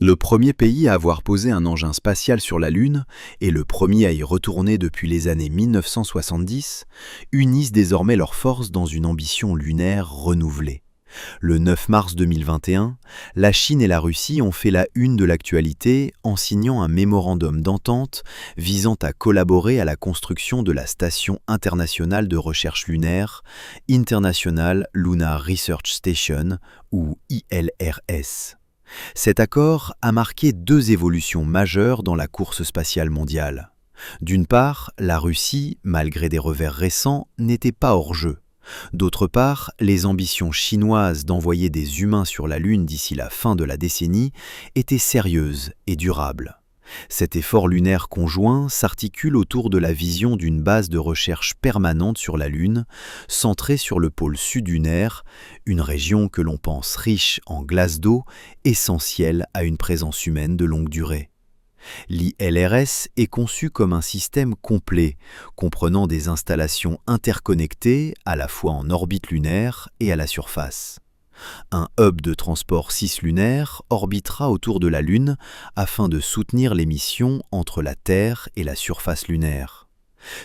Le premier pays à avoir posé un engin spatial sur la Lune, et le premier à y retourner depuis les années 1970, unissent désormais leurs forces dans une ambition lunaire renouvelée. Le 9 mars 2021, la Chine et la Russie ont fait la une de l'actualité en signant un mémorandum d'entente visant à collaborer à la construction de la Station internationale de recherche lunaire, International Lunar Research Station, ou ILRS. Cet accord a marqué deux évolutions majeures dans la course spatiale mondiale. D'une part, la Russie, malgré des revers récents, n'était pas hors jeu. D'autre part, les ambitions chinoises d'envoyer des humains sur la Lune d'ici la fin de la décennie étaient sérieuses et durables. Cet effort lunaire conjoint s'articule autour de la vision d'une base de recherche permanente sur la Lune, centrée sur le pôle sud lunaire, une région que l'on pense riche en glace d'eau, essentielle à une présence humaine de longue durée. L'ILRS est conçu comme un système complet, comprenant des installations interconnectées à la fois en orbite lunaire et à la surface. Un hub de transport cislunaire orbitera autour de la Lune afin de soutenir les missions entre la Terre et la surface lunaire.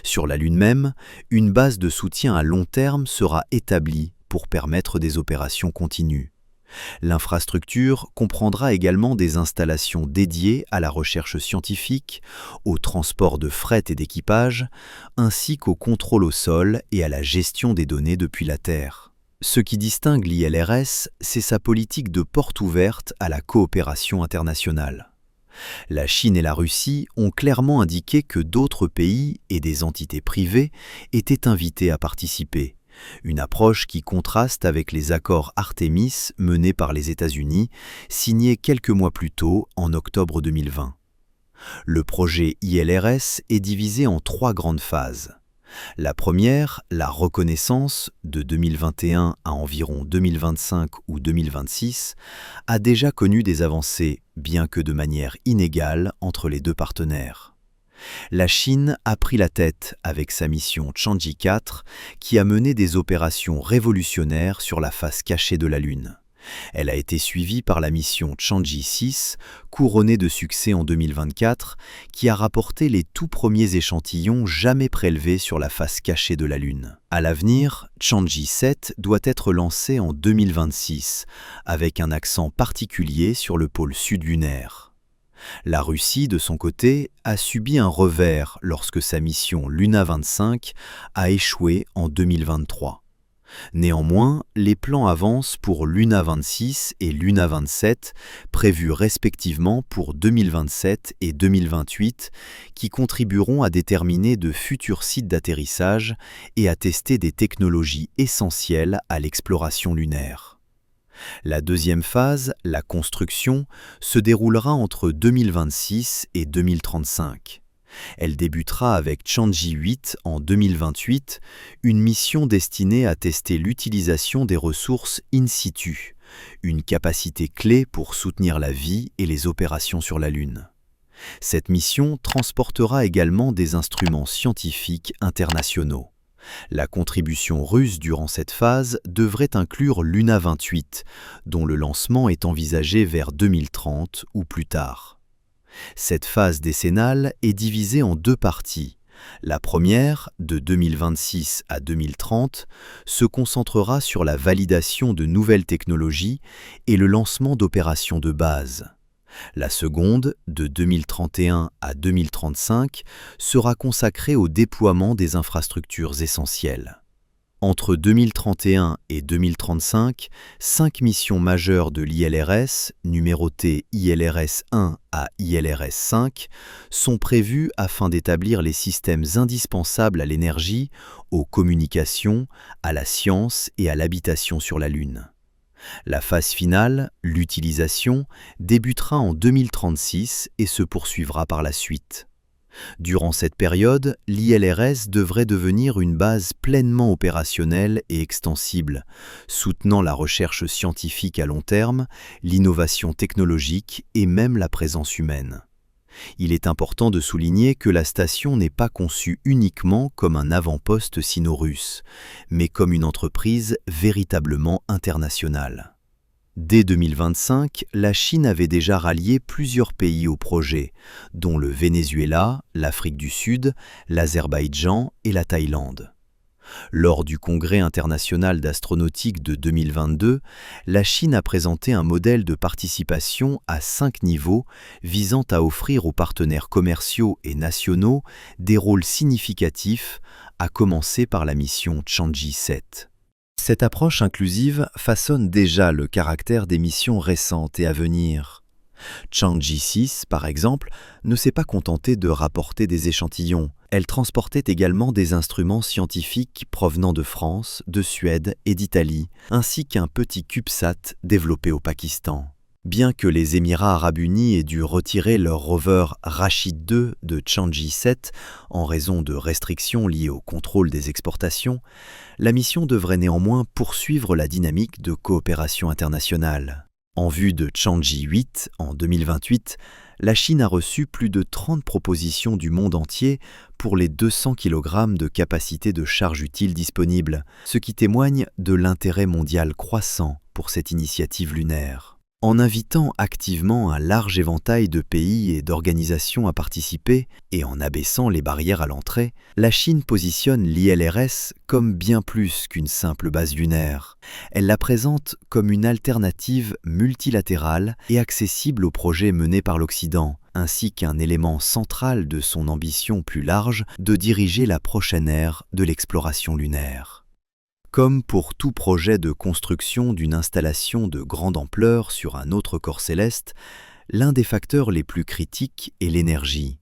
Sur la Lune même, une base de soutien à long terme sera établie pour permettre des opérations continues. L'infrastructure comprendra également des installations dédiées à la recherche scientifique, au transport de fret et d'équipage, ainsi qu'au contrôle au sol et à la gestion des données depuis la Terre. Ce qui distingue l'ILRS, c'est sa politique de porte ouverte à la coopération internationale. La Chine et la Russie ont clairement indiqué que d'autres pays et des entités privées étaient invités à participer. Une approche qui contraste avec les accords Artemis menés par les États-Unis, signés quelques mois plus tôt, en octobre 2020. Le projet ILRS est divisé en trois grandes phases. La première, la reconnaissance, de 2021 à environ 2025 ou 2026, a déjà connu des avancées, bien que de manière inégale, entre les deux partenaires. La Chine a pris la tête avec sa mission Chang'e 4 qui a mené des opérations révolutionnaires sur la face cachée de la Lune. Elle a été suivie par la mission Chang'e 6, couronnée de succès en 2024, qui a rapporté les tout premiers échantillons jamais prélevés sur la face cachée de la Lune. À l'avenir, Chang'e 7 doit être lancé en 2026, avec un accent particulier sur le pôle sud lunaire. La Russie, de son côté, a subi un revers lorsque sa mission Luna 25 a échoué en 2023. Néanmoins, les plans avancent pour Luna 26 et Luna 27, prévus respectivement pour 2027 et 2028, qui contribueront à déterminer de futurs sites d'atterrissage et à tester des technologies essentielles à l'exploration lunaire. La deuxième phase, la construction, se déroulera entre 2026 et 2035. Elle débutera avec Chang'e 8 en 2028, une mission destinée à tester l'utilisation des ressources in situ, une capacité clé pour soutenir la vie et les opérations sur la Lune. Cette mission transportera également des instruments scientifiques internationaux. La contribution russe durant cette phase devrait inclure Luna 28, dont le lancement est envisagé vers 2030 ou plus tard. Cette phase décennale est divisée en deux parties. La première, de 2026 à 2030, se concentrera sur la validation de nouvelles technologies et le lancement d'opérations de base. La seconde, de 2031 à 2035, sera consacrée au déploiement des infrastructures essentielles. Entre 2031 et 2035, 5 missions majeures de l'ILRS, numérotées ILRS 1 à ILRS 5, sont prévues afin d'établir les systèmes indispensables à l'énergie, aux communications, à la science et à l'habitation sur la Lune. La phase finale, l'utilisation, débutera en 2036 et se poursuivra par la suite. Durant cette période, l'ILRS devrait devenir une base pleinement opérationnelle et extensible, soutenant la recherche scientifique à long terme, l'innovation technologique et même la présence humaine. Il est important de souligner que la station n'est pas conçue uniquement comme un avant-poste sino-russe, mais comme une entreprise véritablement internationale. Dès 2025, la Chine avait déjà rallié plusieurs pays au projet, dont le Venezuela, l'Afrique du Sud, l'Azerbaïdjan et la Thaïlande. Lors du Congrès international d'astronautique de 2022, la Chine a présenté un modèle de participation à 5 niveaux visant à offrir aux partenaires commerciaux et nationaux des rôles significatifs, à commencer par la mission Chang'e 7. Cette approche inclusive façonne déjà le caractère des missions récentes et à venir. Chang'e 6, par exemple, ne s'est pas contentée de rapporter des échantillons. Elle transportait également des instruments scientifiques provenant de France, de Suède et d'Italie, ainsi qu'un petit CubeSat développé au Pakistan. Bien que les Émirats arabes unis aient dû retirer leur rover Rashid 2 de Chang'e 7 en raison de restrictions liées au contrôle des exportations, la mission devrait néanmoins poursuivre la dynamique de coopération internationale. En vue de Chang'e 8 en 2028, la Chine a reçu plus de 30 propositions du monde entier pour les 200 kg de capacité de charge utile disponible, ce qui témoigne de l'intérêt mondial croissant pour cette initiative lunaire. En invitant activement un large éventail de pays et d'organisations à participer et en abaissant les barrières à l'entrée, la Chine positionne l'ILRS comme bien plus qu'une simple base lunaire. Elle la présente comme une alternative multilatérale et accessible aux projets menés par l'Occident, ainsi qu'un élément central de son ambition plus large de diriger la prochaine ère de l'exploration lunaire. Comme pour tout projet de construction d'une installation de grande ampleur sur un autre corps céleste, l'un des facteurs les plus critiques est l'énergie.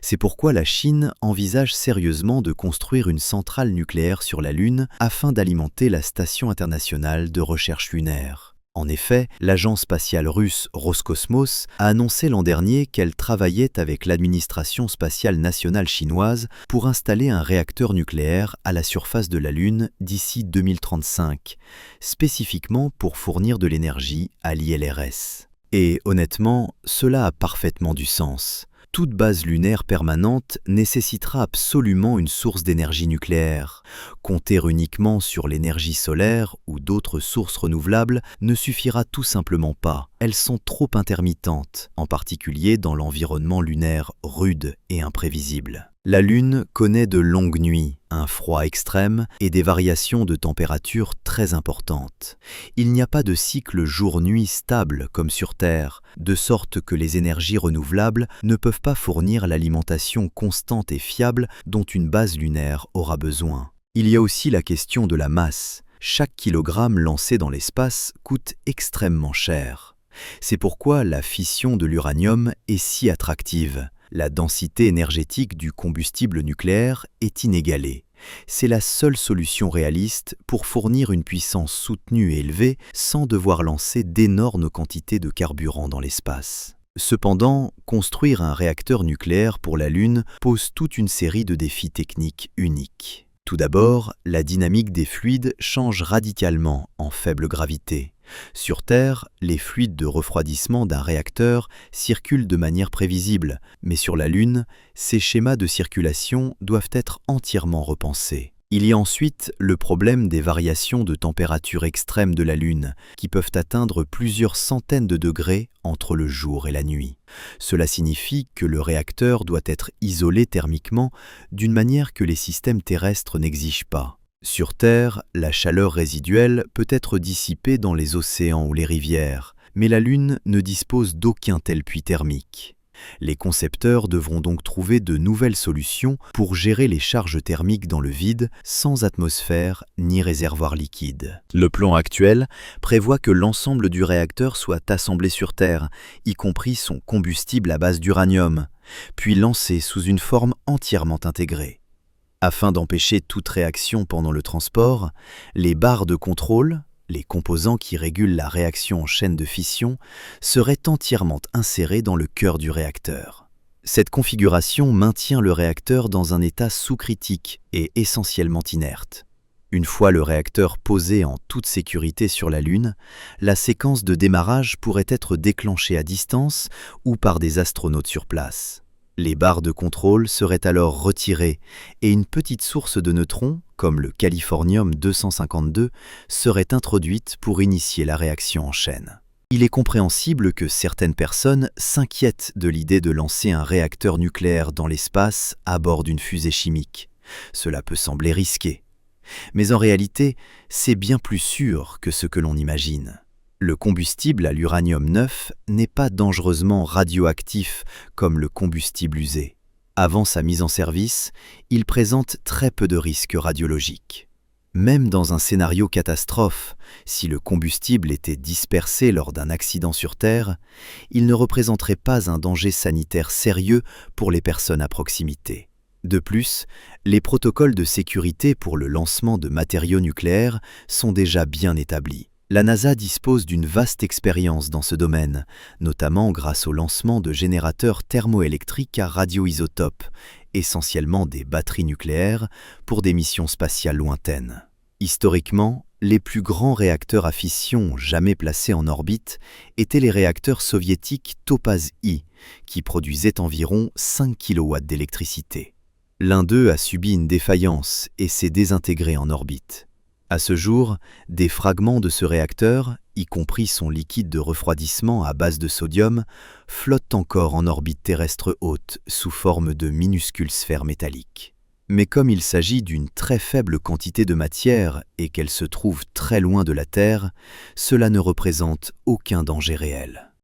C'est pourquoi la Chine envisage sérieusement de construire une centrale nucléaire sur la Lune afin d'alimenter la Station internationale de recherche lunaire. En effet, l'agence spatiale russe Roscosmos a annoncé l'an dernier qu'elle travaillait avec l'administration spatiale nationale chinoise pour installer un réacteur nucléaire à la surface de la Lune d'ici 2035, spécifiquement pour fournir de l'énergie à l'ILRS. Et honnêtement, cela a parfaitement du sens. Toute base lunaire permanente nécessitera absolument une source d'énergie nucléaire. Compter uniquement sur l'énergie solaire ou d'autres sources renouvelables ne suffira tout simplement pas. Elles sont trop intermittentes, en particulier dans l'environnement lunaire rude et imprévisible. La Lune connaît de longues nuits, un froid extrême et des variations de température très importantes. Il n'y a pas de cycle jour-nuit stable comme sur Terre, de sorte que les énergies renouvelables ne peuvent pas fournir l'alimentation constante et fiable dont une base lunaire aura besoin. Il y a aussi la question de la masse. Chaque kilogramme lancé dans l'espace coûte extrêmement cher. C'est pourquoi la fission de l'uranium est si attractive. La densité énergétique du combustible nucléaire est inégalée. C'est la seule solution réaliste pour fournir une puissance soutenue et élevée sans devoir lancer d'énormes quantités de carburant dans l'espace. Cependant, construire un réacteur nucléaire pour la Lune pose toute une série de défis techniques uniques. Tout d'abord, la dynamique des fluides change radicalement en faible gravité. Sur Terre, les fluides de refroidissement d'un réacteur circulent de manière prévisible, mais sur la Lune, ces schémas de circulation doivent être entièrement repensés. Il y a ensuite le problème des variations de température extrêmes de la Lune, qui peuvent atteindre plusieurs centaines de degrés entre le jour et la nuit. Cela signifie que le réacteur doit être isolé thermiquement d'une manière que les systèmes terrestres n'exigent pas. Sur Terre, la chaleur résiduelle peut être dissipée dans les océans ou les rivières, mais la Lune ne dispose d'aucun tel puits thermique. Les concepteurs devront donc trouver de nouvelles solutions pour gérer les charges thermiques dans le vide, sans atmosphère ni réservoir liquide. Le plan actuel prévoit que l'ensemble du réacteur soit assemblé sur Terre, y compris son combustible à base d'uranium, puis lancé sous une forme entièrement intégrée. Afin d'empêcher toute réaction pendant le transport, les barres de contrôle, les composants qui régulent la réaction en chaîne de fission, seraient entièrement insérés dans le cœur du réacteur. Cette configuration maintient le réacteur dans un état sous-critique et essentiellement inerte. Une fois le réacteur posé en toute sécurité sur la Lune, la séquence de démarrage pourrait être déclenchée à distance ou par des astronautes sur place. Les barres de contrôle seraient alors retirées et une petite source de neutrons, comme le californium-252, serait introduite pour initier la réaction en chaîne. Il est compréhensible que certaines personnes s'inquiètent de l'idée de lancer un réacteur nucléaire dans l'espace à bord d'une fusée chimique. Cela peut sembler risqué. Mais en réalité, c'est bien plus sûr que ce que l'on imagine. Le combustible à l'uranium 9 n'est pas dangereusement radioactif comme le combustible usé. Avant sa mise en service, il présente très peu de risques radiologiques. Même dans un scénario catastrophe, si le combustible était dispersé lors d'un accident sur Terre, il ne représenterait pas un danger sanitaire sérieux pour les personnes à proximité. De plus, les protocoles de sécurité pour le lancement de matériaux nucléaires sont déjà bien établis. La NASA dispose d'une vaste expérience dans ce domaine, notamment grâce au lancement de générateurs thermoélectriques à radioisotopes, essentiellement des batteries nucléaires, pour des missions spatiales lointaines. Historiquement, les plus grands réacteurs à fission jamais placés en orbite étaient les réacteurs soviétiques Topaz-I, qui produisaient environ 5 kW d'électricité. L'un d'eux a subi une défaillance et s'est désintégré en orbite. À ce jour, des fragments de ce réacteur, y compris son liquide de refroidissement à base de sodium, flottent encore en orbite terrestre haute sous forme de minuscules sphères métalliques. Mais comme il s'agit d'une très faible quantité de matière et qu'elle se trouve très loin de la Terre, cela ne représente aucun danger réel.